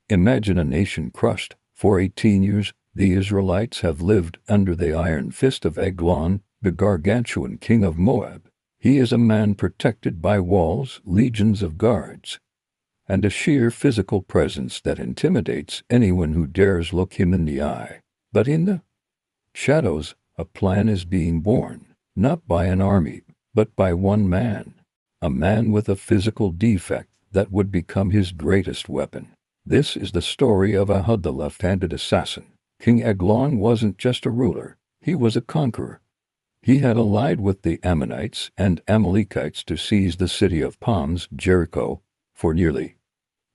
Imagine a nation crushed. For 18 years, the Israelites have lived under the iron fist of Eglon, the gargantuan king of Moab. He is a man protected by walls, legions of guards, and a sheer physical presence that intimidates anyone who dares look him in the eye. But in the shadows, a plan is being born, not by an army, but by one man. A man with a physical defect that would become his greatest weapon. This is the story of Ehud, the left-handed assassin. King Eglon wasn't just a ruler, he was a conqueror. He had allied with the Ammonites and Amalekites to seize the city of palms, Jericho. For nearly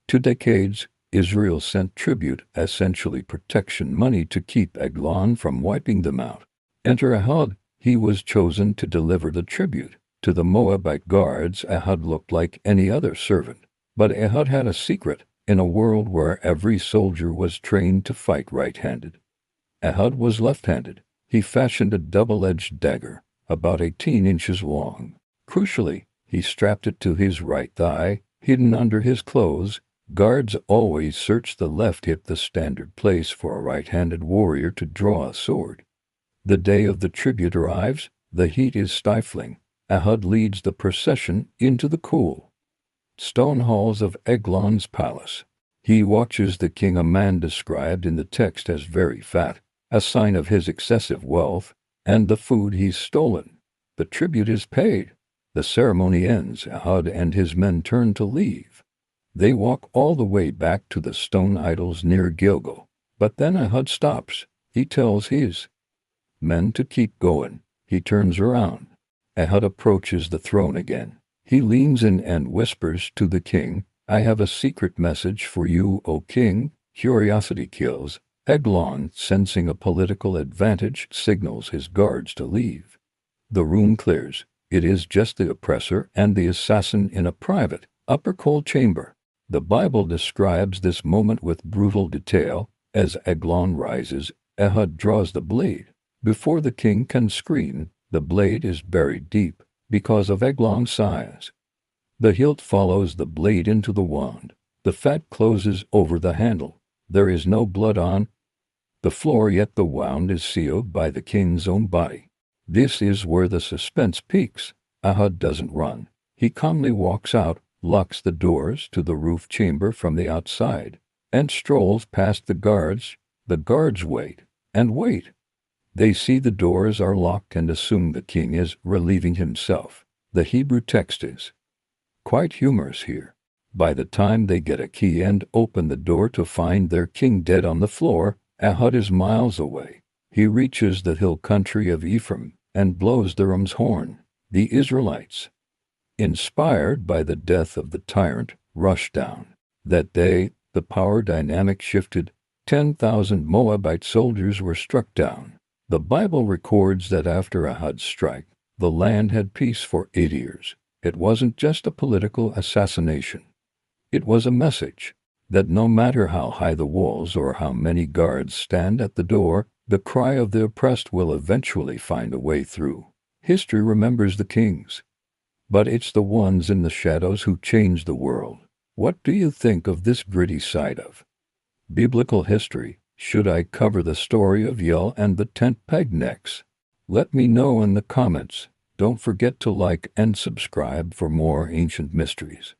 2 decades, Israel sent tribute, essentially protection money, to keep Eglon from wiping them out. Enter Ehud. He was chosen to deliver the tribute. To the Moabite guards, Ehud looked like any other servant. But Ehud had a secret. In a world where every soldier was trained to fight right-handed, Ehud was left-handed. He fashioned a double-edged dagger, about 18 inches long. Crucially, he strapped it to his right thigh, hidden under his clothes. Guards always search the left hip, the standard place for a right-handed warrior to draw a sword. The day of the tribute arrives. The heat is stifling. Ehud leads the procession into the cool stone halls of Eglon's palace. He watches the king, a man described in the text as very fat, a sign of his excessive wealth, and the food he's stolen. The tribute is paid. The ceremony ends. Ehud and his men turn to leave. They walk all the way back to the stone idols near Gilgal. But then Ehud stops. He tells his men to keep going. He turns around. Ehud approaches the throne again. He leans in and whispers to the king, "I have a secret message for you, O king." Curiosity kills. Eglon, sensing a political advantage, signals his guards to leave. The room clears. It is just the oppressor and the assassin in a private, upper cold chamber. The Bible describes this moment with brutal detail. As Eglon rises, Ehud draws the blade. Before the king can scream, the blade is buried deep. Because of Eglon's size, the hilt follows the blade into the wand. The fat closes over the handle. There is no blood on the floor, yet the wound is sealed by the king's own body. This is where the suspense peaks. Ehud doesn't run. He calmly walks out, locks the doors to the roof chamber from the outside, and strolls past the guards. The guards wait and wait. They see the doors are locked and assume the king is relieving himself. The Hebrew text is quite humorous here. By the time they get a key and open the door to find their king dead on the floor, Ehud is miles away. He reaches the hill country of Ephraim and blows the ram's horn. The Israelites, inspired by the death of the tyrant, rushed down. That day, the power dynamic shifted. 10,000 Moabite soldiers were struck down. The Bible records that after Ehud's strike, the land had peace for 8 years. It wasn't just a political assassination. It was a message that no matter how high the walls or how many guards stand at the door, the cry of the oppressed will eventually find a way through. History remembers the kings, but it's the ones in the shadows who change the world. What do you think of this gritty side of biblical history? Should I cover the story of Yael and the tent peg next? Let me know in the comments. Don't forget to like and subscribe for more ancient mysteries.